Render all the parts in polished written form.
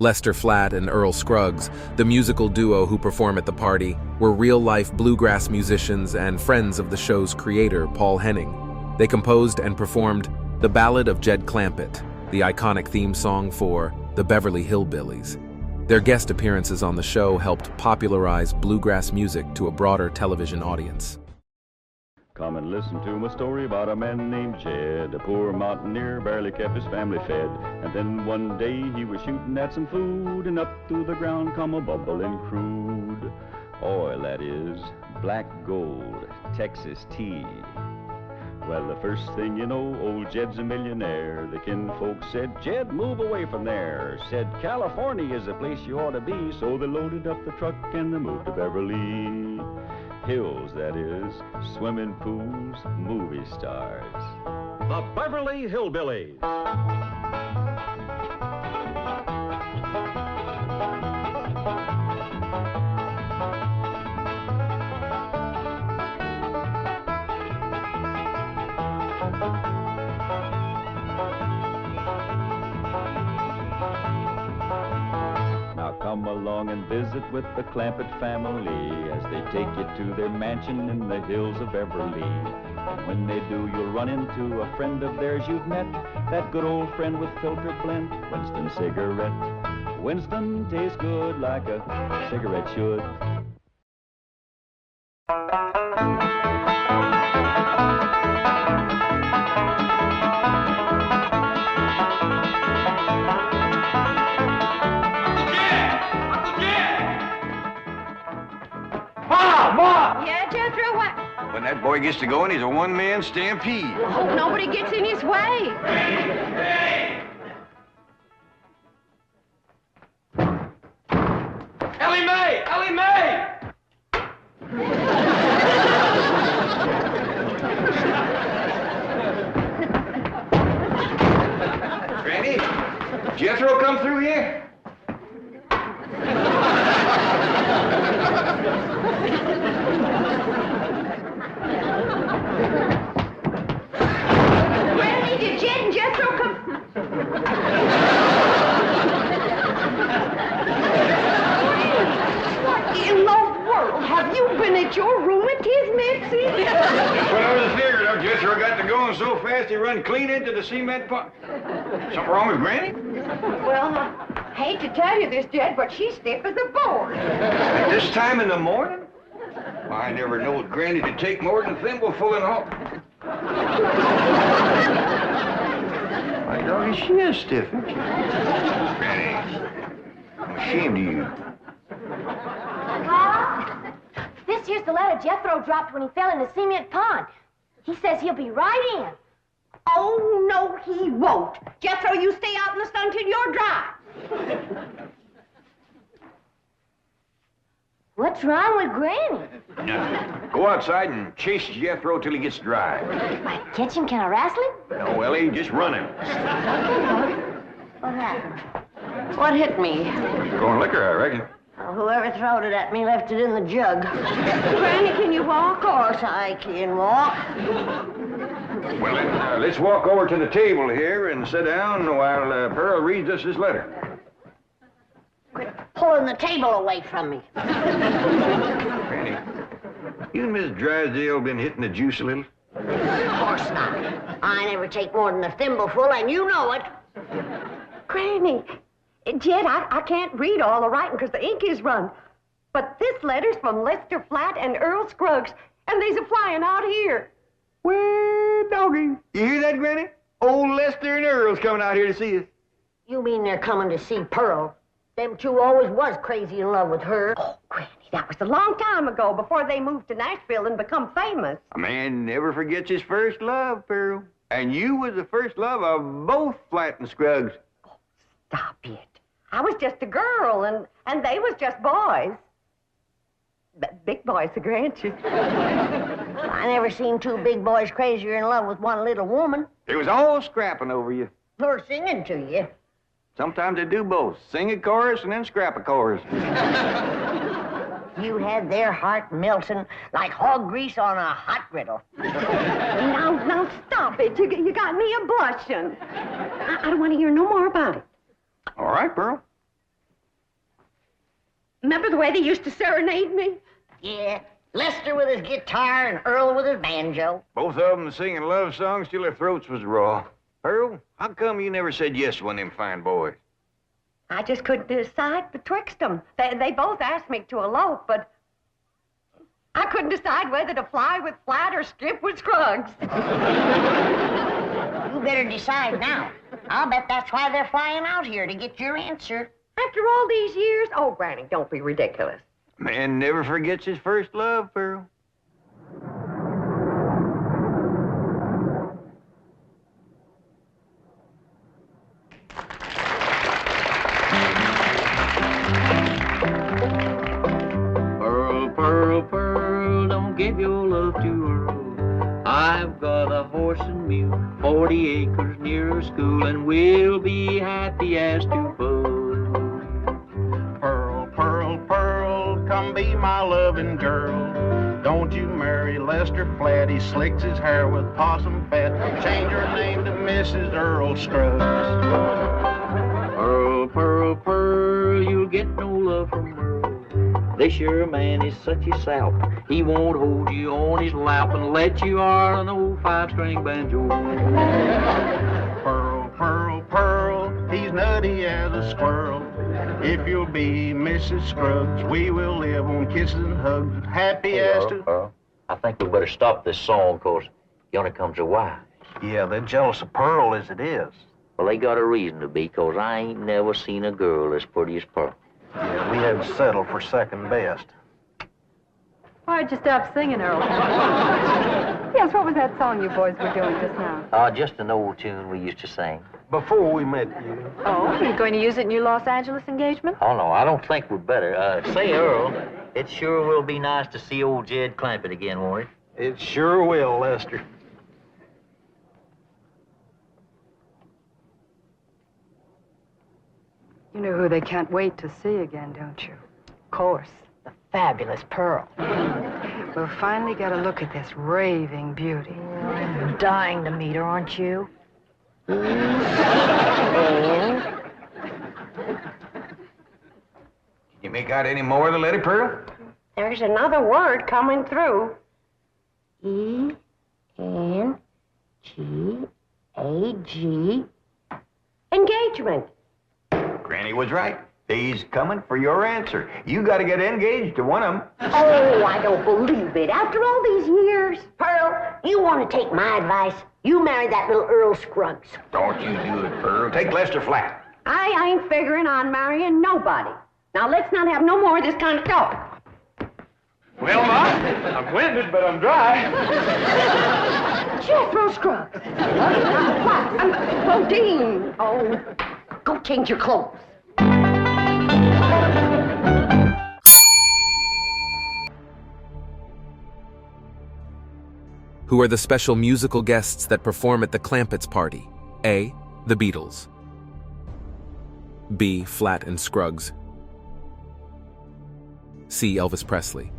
Lester Flatt and Earl Scruggs, the musical duo who perform at the party, were real-life bluegrass musicians and friends of the show's creator, Paul Henning. They composed and performed The Ballad of Jed Clampett, the iconic theme song for the Beverly Hillbillies. Their guest appearances on the show helped popularize bluegrass music to a broader television audience. Come and listen to my story about a man named Jed, a poor mountaineer, barely kept his family fed. And then one day he was shooting at some food, and up through the ground come a bubbling crude oil, that is, black gold, Texas tea. Well, the first thing you know, old Jed's a millionaire. The kinfolk said, Jed, move away from there. Said, California is the place you ought to be. So they loaded up the truck and they moved to Beverly Hills, that is, swimming pools, movie stars. The Beverly Hillbillies. Come along and visit with the Clampett family as they take you to their mansion in the hills of Beverly. And when they do, you'll run into a friend of theirs you've met, that good old friend with filter blend, Winston cigarette. Winston tastes good like a cigarette should. Yeah, Jethro, what? When that boy gets to going, he's a one-man stampede. I hope nobody gets in his way. Hey! Ellie Mae! Ellie Mae! Granny, Jethro come through here? Did Jed and Jethro come? What in the world? Have you been at your room at his, Mitzi? That's what I was figuring. Jethro got to going so fast he run clean into the cement pot. Something wrong with Granny? Well, I hate to tell you this, Jed, but she's stiff as a board. At this time in the morning? Well, I never knowed Granny to take more than a thimbleful and all. My doggy, she is stiff, isn't she? Granny, I'm ashamed of you. Pa, this here's the letter Jethro dropped when he fell in the cement pond. He says he'll be right in. Oh, no, he won't. Jethro, you stay out in the sun till you're dry. What's wrong with Granny? Now, go outside and chase Jethro till he gets dry. If I catch him, can I wrestle him? No, Ellie, just run him. What happened? What hit me? Throwing liquor, I reckon. Well, whoever throwed it at me left it in the jug. Granny, can you walk? Of course I can walk. Well, then, let's walk over to the table here and sit down while Pearl reads us this letter. Quit pulling the table away from me. Granny, you and Miss Drysdale been hitting the juice a little? Of course not. I never take more than a thimbleful, and you know it. Granny, Jed, I can't read all the writing because the ink is run. But this letter's from Lester Flatt and Earl Scruggs, and they's a-flying out here. Well, doggy. You hear that, Granny? Old Lester and Earl's coming out here to see us. You mean they're coming to see Pearl? Them two always was crazy in love with her. Oh, Granny, that was a long time ago, before they moved to Nashville and become famous. A man never forgets his first love, Pearl. And you was the first love of both Flatt and Scruggs. Oh, stop it. I was just a girl, and they was just boys. Big boys, grant you. I never seen two big boys crazier in love with one little woman. They was all scrapping over you. Or singing to you. Sometimes they do both. Sing a chorus and then scrap a chorus. You had their heart melting like hog grease on a hot griddle. Now, stop it. You got me a blushing. I don't want to hear no more about it. All right, Pearl. Remember the way they used to serenade me? Yeah, Lester with his guitar and Earl with his banjo. Both of them singing love songs till their throats was raw. Earl, how come you never said yes to one of them fine boys? I just couldn't decide betwixt them. They both asked me to elope, but I couldn't decide whether to fly with Flat or skip with Scruggs. You better decide now. I'll bet that's why they're flying out here, to get your answer. After all these years? Oh, Granny, don't be ridiculous. Man never forgets his first love, Pearl. Pearl, Pearl, Pearl, don't give your love to Earl. I've got a horse and mule, 40 acres near a school, and we'll be happy as two both. Pearl, Pearl, Pearl, come be my loving girl. Don't you marry Lester Flat, he slicks his hair with possum fat. Change your name to Mrs. Earl Scruggs. Pearl, Pearl, Pearl, you'll get no love from Earl. This your man is such a sap. He won't hold you on his lap and let you on an old 5-string banjo. Pearl, Pearl, Pearl, he's nutty as a squirrel. If you'll be Mrs. Scruggs, we will live on kisses and hugs, happy as to... Earl, I think we better stop this song, because yonder comes your wife. Yeah, they're jealous of Pearl as it is. Well, they got a reason to be, because I ain't never seen a girl as pretty as Pearl. Yeah, we had to settle for second best. Why'd you stop singing, Earl? Yes, what was that song you boys were doing just now? Just an old tune we used to sing. Before we met you. Oh, you're going to use it in your Los Angeles engagement? Oh, no, I don't think we'd better. Say, Earl, it sure will be nice to see old Jed Clampett again, won't it? It sure will, Lester. You know who they can't wait to see again, don't you? Of course, the fabulous Pearl. We'll finally get a look at this raving beauty. You're dying to meet her, aren't you? Can you make out any more of the letter, Pearl? There's another word coming through. E-N-G-A-G. Engagement. Granny was right. He's coming for your answer. You got to get engaged to one of them. Oh, I don't believe it. After all these years. Pearl, you want to take my advice? You marry that little Earl Scruggs. Don't you do it, Pearl. Take Lester Flat. I ain't figuring on marrying nobody. Now, let's not have no more of this kind of talk. Well, Ma, I'm winded, but I'm dry. Jethro Scruggs. Bodine. Oh, go change your clothes. Who are the special musical guests that perform at the Clampett's party? A. The Beatles. B. Flat and Scruggs. C. Elvis Presley.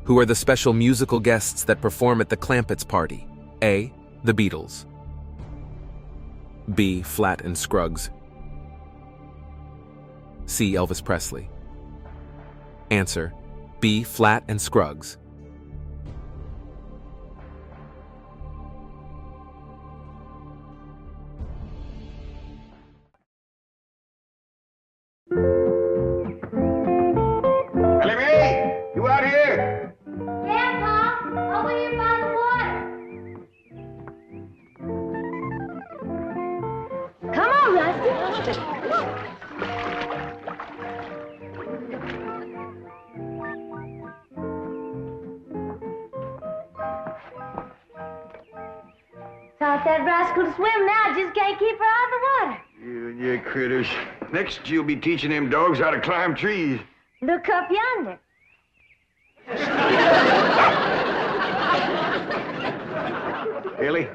Who are the special musical guests that perform at the Clampett's party? A. The Beatles. B. Flat and Scruggs. C. Elvis Presley. Answer: B. Flat and Scruggs. You out here? Yeah, Pop. Over here by the water. Come on, Rusty. Taught that rascal to swim now. Just can't keep her out of the water. You and your critters. Next, you'll be teaching them dogs how to climb trees. Look up yonder. Ellie,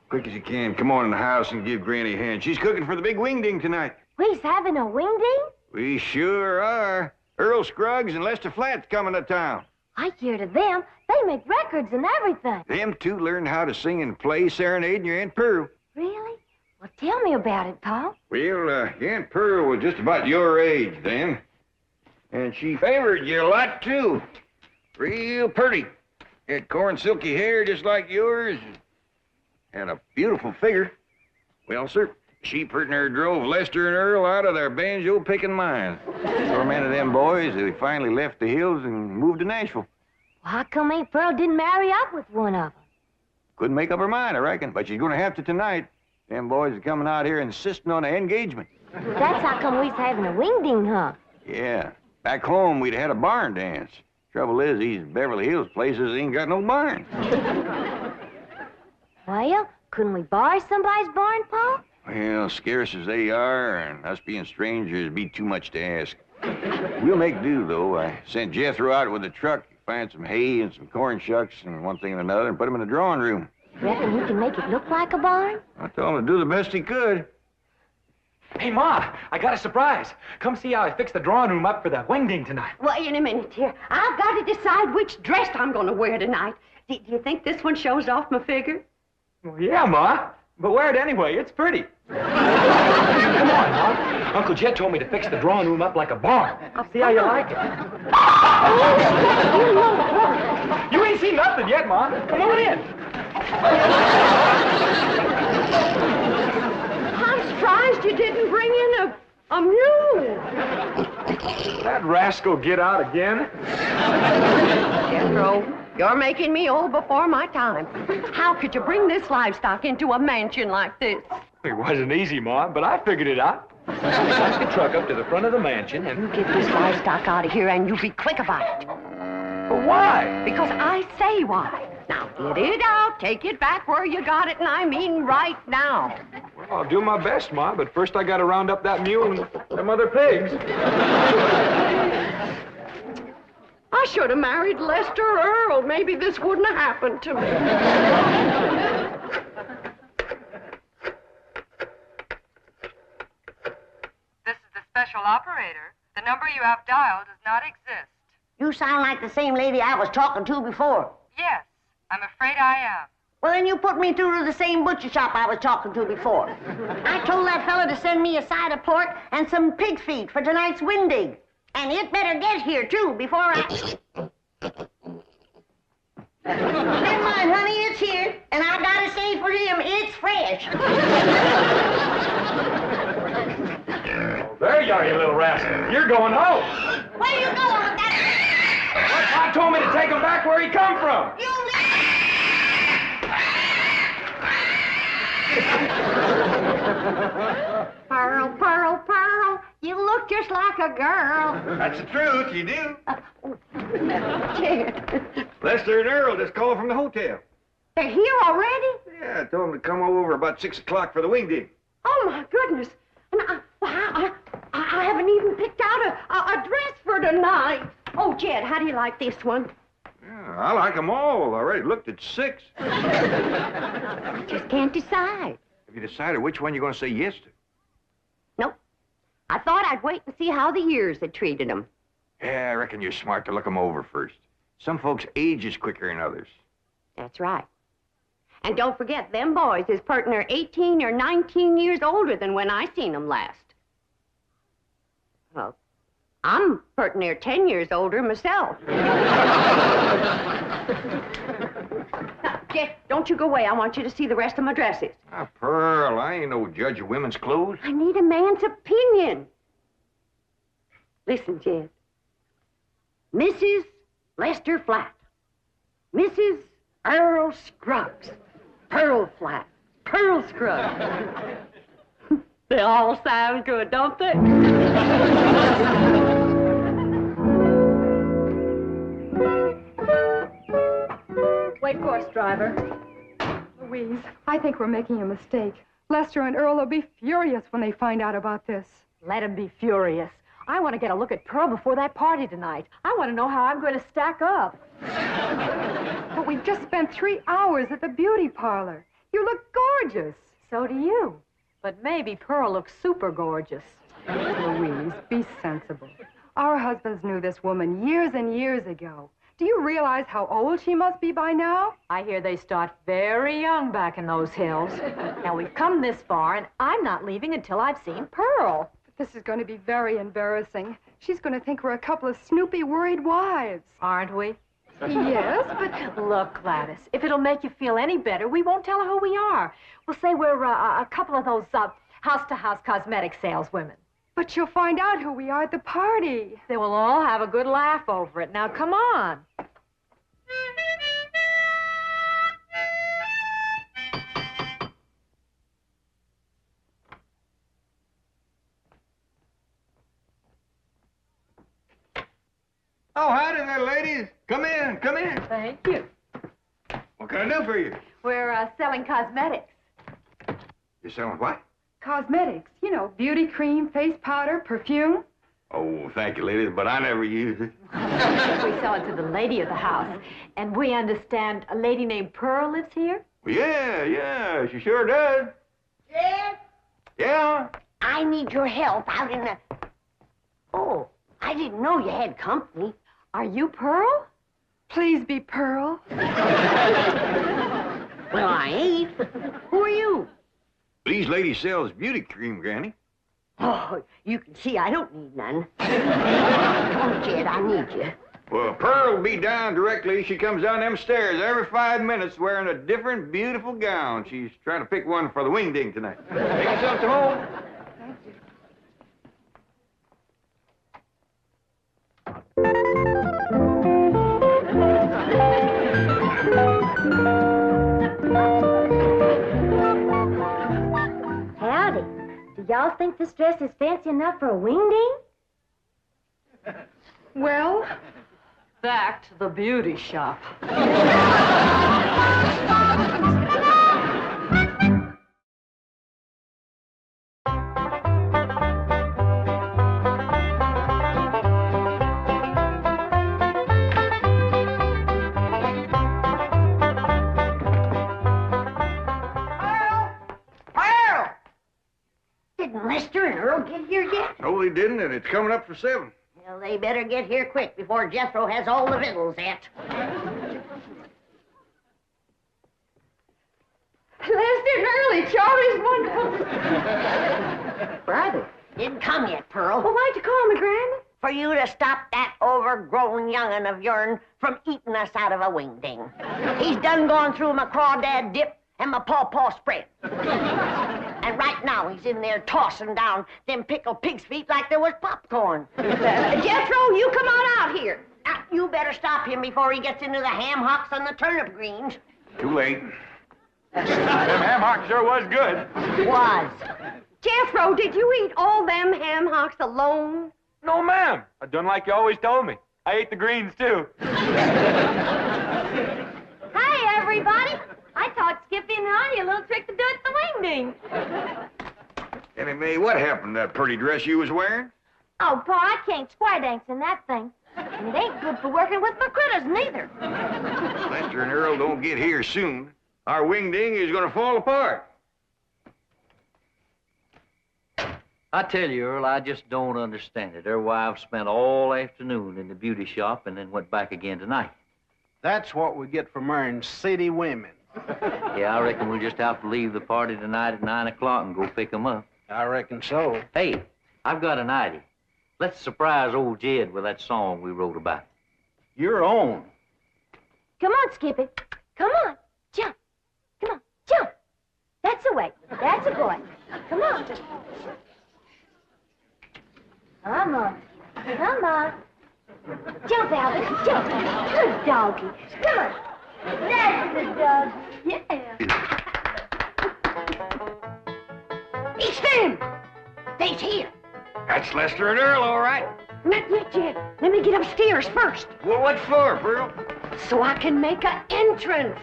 quick as you can, come on in the house and give Granny a hand. She's cooking for the big wingding tonight. We's having a wingding? We sure are. Earl Scruggs and Lester Flatt's coming to town. I hear of them. They make records and everything. Them two learned how to sing and play serenading your Aunt Pearl. Really? Well, tell me about it, Pa. Well, your Aunt Pearl was just about your age then. And she favored you a lot, too. Real pretty. Had corn silky hair just like yours. Had a beautiful figure. Well, sir, she pretty near drove Lester and Earl out of their banjo-picking mines. Tormented them boys, they finally left the hills and moved to Nashville. Well, how come Aunt Pearl didn't marry up with one of them? Couldn't make up her mind, I reckon, but she's gonna have to tonight. Them boys are coming out here insisting on an engagement. That's how come we's having a wing-ding, huh? Yeah. Back home, we'd had a barn dance. Trouble is, these Beverly Hills places ain't got no barn. Well, couldn't we borrow somebody's barn, Pa? Well, scarce as they are, and us being strangers, it'd be too much to ask. We'll make do, though. I sent Jethro out with a truck, find some hay and some corn shucks and one thing and another, and put them in the drawing room. Reckon he can make it look like a barn? I told him to do the best he could. Hey, Ma, I got a surprise. Come see how I fixed the drawing room up for the wing-ding tonight. Wait a minute here. I've got to decide which dress I'm going to wear tonight. Do you think this one shows off my figure? Well, yeah, Ma, but wear it anyway. It's pretty. Come on, Ma. Uncle Jet told me to fix the drawing room up like a barn. I'll see how you like it. You ain't seen nothing yet, Ma. Come on in. I'm surprised you didn't bring in a mule. That rascal get out again? Jethro, you're making me old before my time. How could you bring this livestock into a mansion like this? It wasn't easy, Ma, but I figured it out. Back the truck up to the front of the mansion and... You get this livestock out of here and you be quick about it. But why? Because I say why. Now, get it out, take it back where you got it, and I mean right now. Well, I'll do my best, Ma, but first I gotta round up that mule and them other pigs. I should have married Lester Earl. Maybe this wouldn't have happened to me. This is the special operator. The number you have dialed does not exist. You sound like the same lady I was talking to before. Yes, I'm afraid I am. Well, then you put me through to the same butcher shop I was talking to before. I told that fella to send me a side of pork and some pig feet for tonight's winding. And it better get here, too, before I... Never mind, honey, it's here. And I gotta say for him, it's fresh. There you are, you little rascal. You're going home. Where you going with that? I told me to take him back where he come from. Pearl, Pearl, Pearl, you look just like a girl. That's the truth, you do. Jed, Lester and Earl just called from the hotel. they're here already? Yeah, I told them to come over about 6 o'clock for the wingding. Oh, my goodness. And I haven't even picked out a dress for tonight. Oh, Jed, how do you like this one? Yeah, I like them all. I already looked at 6. Just can't decide. Have you decided which one you're going to say yes to? Nope. I thought I'd wait and see how the years had treated them. Yeah, I reckon you're smart to look them over first. Some folks age is quicker than others. That's right. And don't forget, them boys is pert near 18 or 19 years older than when I seen them last. Well, I'm pert near 10 years older myself. Now, Jeff, don't you go away. I want you to see the rest of my dresses. Ah, Pearl, I ain't no judge of women's clothes. I need a man's opinion. Listen, Jed. Mrs. Lester Flatt. Mrs. Earl Scruggs. Pearl Flatt. Pearl Scruggs. They all sound good, don't they? Wait course, driver. Louise, I think we're making a mistake. Lester and Earl will be furious when they find out about this. Let him be furious. I want to get a look at Pearl before that party tonight. I want to know how I'm going to stack up. But we've just spent 3 hours at the beauty parlor. You look gorgeous. So do you. But maybe Pearl looks super gorgeous. Louise, be sensible. Our husbands knew this woman years and years ago. Do you realize how old she must be by now? I hear they start very young back in those hills. Now, we've come this far, and I'm not leaving until I've seen Pearl. But this is going to be very embarrassing. She's going to think we're a couple of snoopy, worried wives. Aren't we? Yes, but... Look, Gladys, if it'll make you feel any better, we won't tell her who we are. We'll say we're a couple of those house-to-house cosmetic saleswomen. But she'll find out who we are at the party. They will all have a good laugh over it. Now, come on. Oh, howdy there, ladies. Come in, come in. Thank you. What can I do for you? We're selling cosmetics. You're selling what? Cosmetics. You know, beauty cream, face powder, perfume. Oh, thank you, ladies, but I never use it. We sell it to the lady of the house. And we understand a lady named Pearl lives here? Well, yeah, she sure does. Jed? Yeah? I need your help out in the... Oh, I didn't know you had company. Are you Pearl? Please be Pearl. Well, I ain't. Who are you? These ladies sells beauty cream, Granny. Oh, you can see I don't need none. Come on, Jed, I need you. Well, Pearl will be down directly. She comes down them stairs every 5 minutes wearing a different beautiful gown. She's trying to pick one for the wingding tonight. Take yourself to home. Thank you. Howdy. Do y'all think this dress is fancy enough for a wingding? Well, Back to the beauty shop. Pearl! Didn't Lester and Earl get here yet? No, they didn't, and it's coming up for 7. Well, they better get here quick before Jethro has all the victuals at. Lester and Early, Charlie's wonderful. Brother, didn't come yet, Pearl. Well, why'd you call me, Granny? For you to stop that overgrown young'un of yourn from eating us out of a wingding. He's done gone through my crawdad dip and my pawpaw spread. And right now he's in there tossing down them pickled pig's feet like there was popcorn. Jethro, you come on out here. Now, you better stop him before he gets into the ham hocks and the turnip greens. Too late. Them ham hocks sure was good. Was. Jethro, did you eat all them ham hocks alone? No, ma'am. I done like you always told me. I ate the greens, too. Hi, everybody. I taught Skippy and Ronnie a little trick to do at the wingding. Annie Mae, what happened to that pretty dress you was wearing? Oh, Pa, I can't square dance in that thing. And it ain't good for working with my critters, neither. Lester and Earl don't get here soon. Our wingding is going to fall apart. I tell you, Earl, I just don't understand it. Their wives spent all afternoon in the beauty shop and then went back again tonight. That's what we get for marrying city women. Yeah, I reckon we'll just have to leave the party tonight at 9 o'clock and go pick 'em up. I reckon so. Hey, I've got an idea. Let's surprise old Jed with that song we wrote about. Your own. Come on, Skippy. Come on. Jump. Come on. Jump. That's the way. That's a boy. Come on. Come on. Come on. Jump, Albert. Jump. Good doggy. Come on. That's the dog. Yeah. It's them. They's here. That's Lester and Earl, all right. Not yet, Jed. Let me get upstairs first, Well, what for, Pearl? so I can make an entrance.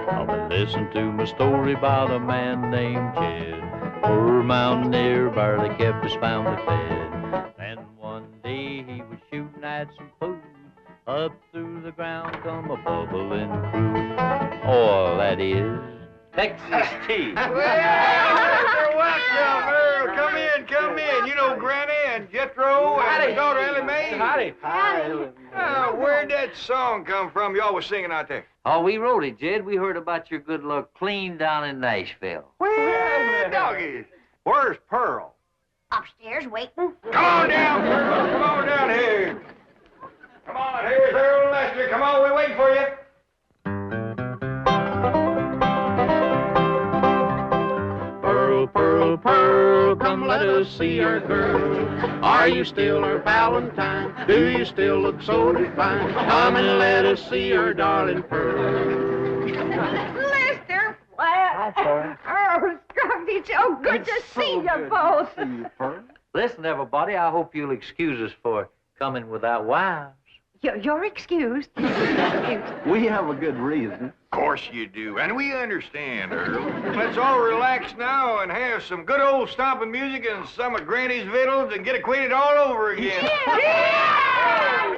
Come and listen to my story about a man named Jed. Poor mountaineer barely kept his family fed. Then one day he was shooting at some food. Up through the ground come a bubbling crude. Oil, that is. Texas tea. Well, you're welcome, Earl. Come in. You know Granny and Jethro and his daughter Ellie Mae. Howdy. Where'd that song come from you all was singing out there? Oh, we wrote it, Jed. We heard about your good luck clean down in Nashville. Well, doggies. Where's Pearl? Upstairs waiting. Come on down, Pearl. Come on down here. Come on, here's Earl and Lester. Come on, we're waiting for you. Pearl, Pearl, Pearl, come let us see our girl. Are you still her Valentine? Do you still look so divine? Come and let us see our darling Pearl. Lester Flat. Earl Scruggs, it's so good to see you both. Listen, everybody, I hope you'll excuse us for coming without wives. You're excused. We have a good reason. Of course you do, and we understand, Earl. Let's all relax now and have some good old stomping music and some of Granny's victuals and get acquainted all over again. Yeah!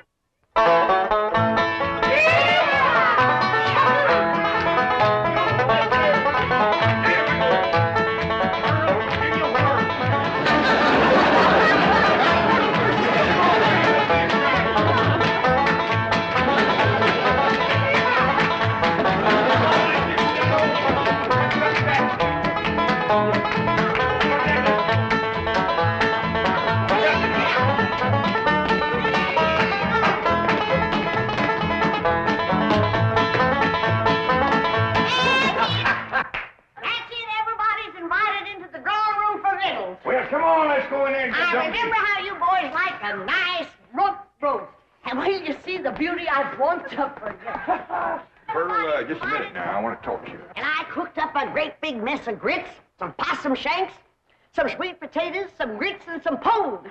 Well, come on, let's go in there and get I something. remember how you boys like a nice rump roast. And when you see the beauty I've warmed up for you. Pearl, just a minute now. I want to talk to you. And I cooked up a great big mess of grits, some possum shanks, some sweet potatoes, some grits, and some pone.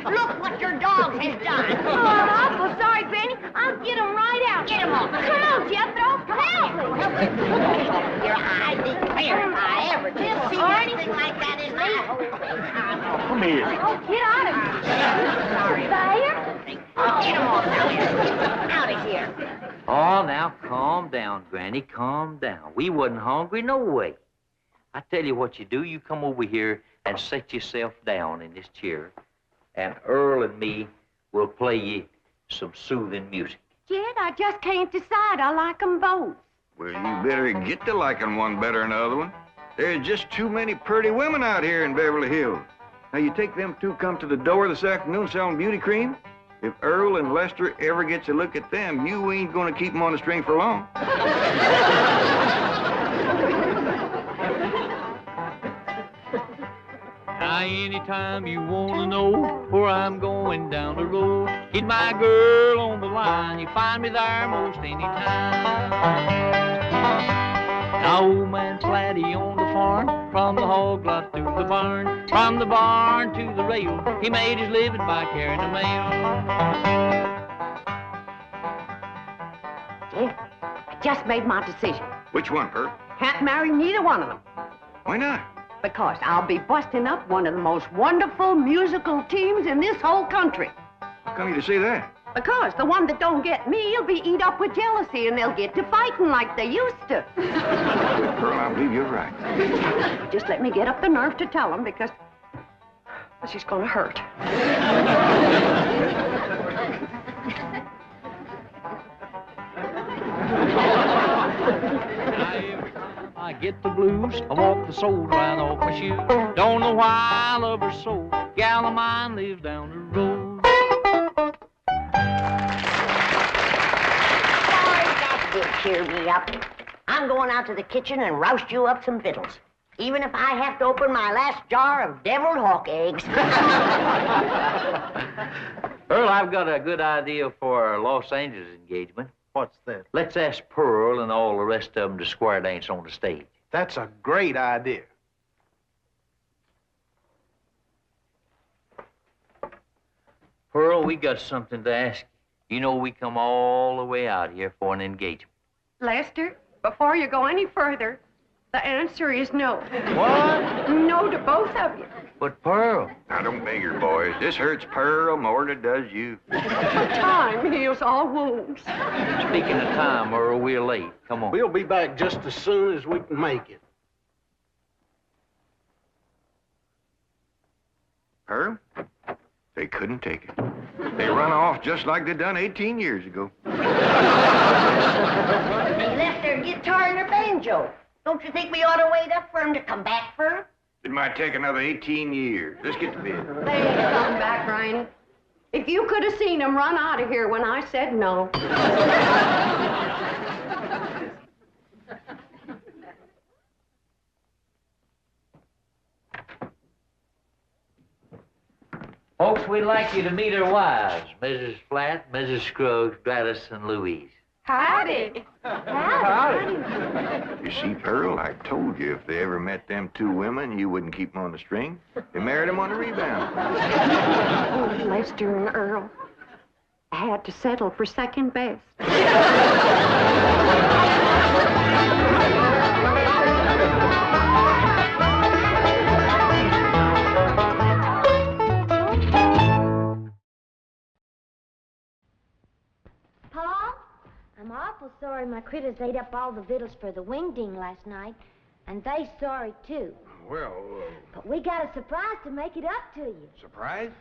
Look what your dog has done. Oh, I'm awful sorry, Granny. I'll get him right out. Get him off. Come on, Jethro. Help me. Your eye declare if I ever did see anything like that in my whole Come here. Oh, get out of here. Sorry. Fire? Get him off now. Out of here. Oh, now calm down, Granny, calm down. We wasn't hungry no way. I tell you what you do. You come over here and set yourself down in this chair, and Earl and me will play you some soothing music. Jed, I just can't decide. I like them both. Well, you better get to liking one better than the other one. There's just too many pretty women out here in Beverly Hills. Now, you take them two come to the door this afternoon selling beauty cream. If Earl and Lester ever gets a look at them, you ain't gonna keep them on the string for long. Now, anytime you want to know where I'm going down the road, get my girl on the line. You find me there most any time. Now, old man Flatty on the farm, from the hog lot to the barn, from the barn to the rail, he made his living by carrying the mail. Jed, I just made my decision. Which one, Pearl? Can't marry neither one of them. Why not? Because I'll be busting up one of the most wonderful musical teams in this whole country. How come you to say that? Because the one that don't get me will be eat up with jealousy, and they'll get to fighting like they used to. Pearl, I believe you're right. Just let me get up the nerve to tell them, because this is gonna hurt. I get the blues, I walk the soul right off my shoe. Don't know why I love her so. Gal of mine lives down the road. That did cheer me up. I'm going out to the kitchen and roust you up some victuals. Even if I have to open my last jar of deviled hawk eggs. Earl, I've got a good idea for our Los Angeles engagement. What's that? Let's ask Pearl and all the rest of them to square dance on the stage. That's a great idea. Pearl, we got something to ask you. You know we come all the way out here for an engagement. Lester, before you go any further, the answer is no. What? No to both of you. But Pearl. Now, don't beg her, boys. This hurts Pearl more than it does you. Time heals all wounds. Speaking of time, Earl, we're late. Come on. We'll be back just as soon as we can make it. Pearl? They couldn't take it. They run off just like they done 18 years ago. They left their guitar and their banjo. Don't you think we ought to wait up for them to come back for 'em? It might take another 18 years. Let's get to bed. They ain't coming back, Ryan. If you could have seen them run out of here when I said no. Folks, we'd like you to meet our wives, Mrs. Flat, Mrs. Scruggs, Gladys, and Louise. Howdy. You see, Pearl, I told you if they ever met them two women, you wouldn't keep them on the string. They married them on the rebound. Oh, Lester and Earl. I had to settle for second best. Pa, I'm awful sorry my critters ate up all the victuals for the wingding last night, and they sorry too. Well, But we got a surprise to make it up to you. surprise?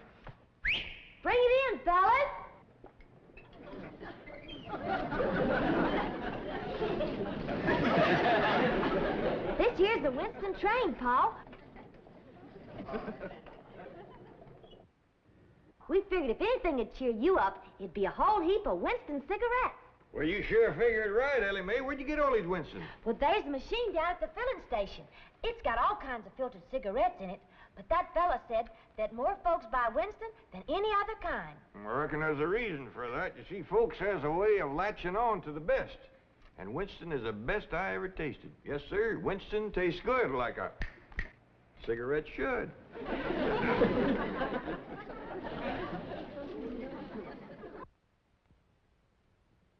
Bring it in, fellas. This here's the Winston train, Pa. We figured if anything would cheer you up, it'd be a whole heap of Winston cigarettes. Well, you sure figured right, Ellie Mae. Where'd you get all these Winstons? Well, there's a machine down at the filling station. It's got all kinds of filtered cigarettes in it, but that fella said that more folks buy Winston than any other kind. I reckon there's a reason for that. You see, folks has a way of latching on to the best. And Winston is the best I ever tasted. Yes, sir. Winston tastes good like a cigarette should.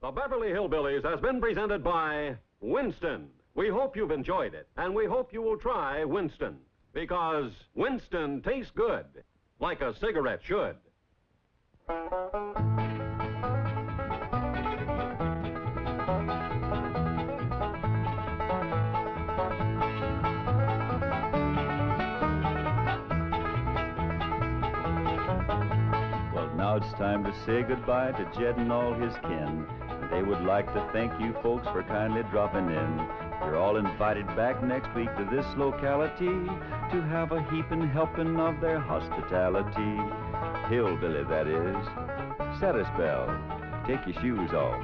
The Beverly Hillbillies has been presented by Winston. We hope you've enjoyed it, and we hope you will try Winston, because Winston tastes good, like a cigarette should. Well, now it's time to say goodbye to Jed and all his kin. They would like to thank you folks for kindly dropping in. You're all invited back next week to this locality to have a heaping helping of their hospitality. Hillbilly, that is. Set a spell. Take your shoes off.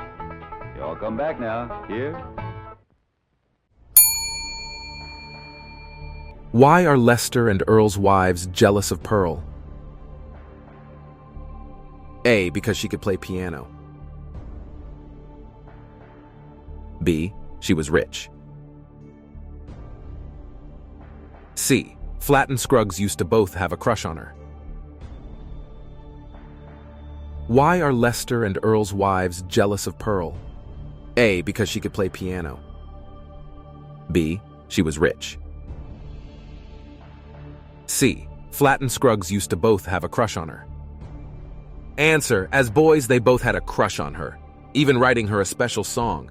Y'all come back now. Here. Why are Lester and Earl's wives jealous of Pearl? A, because she could play piano. B, she was rich. C, Flat and Scruggs used to both have a crush on her. Why are Lester and Earl's wives jealous of Pearl? A, because she could play piano. B, she was rich. C, Flat and Scruggs used to both have a crush on her. Answer, as boys they both had a crush on her, even writing her a special song.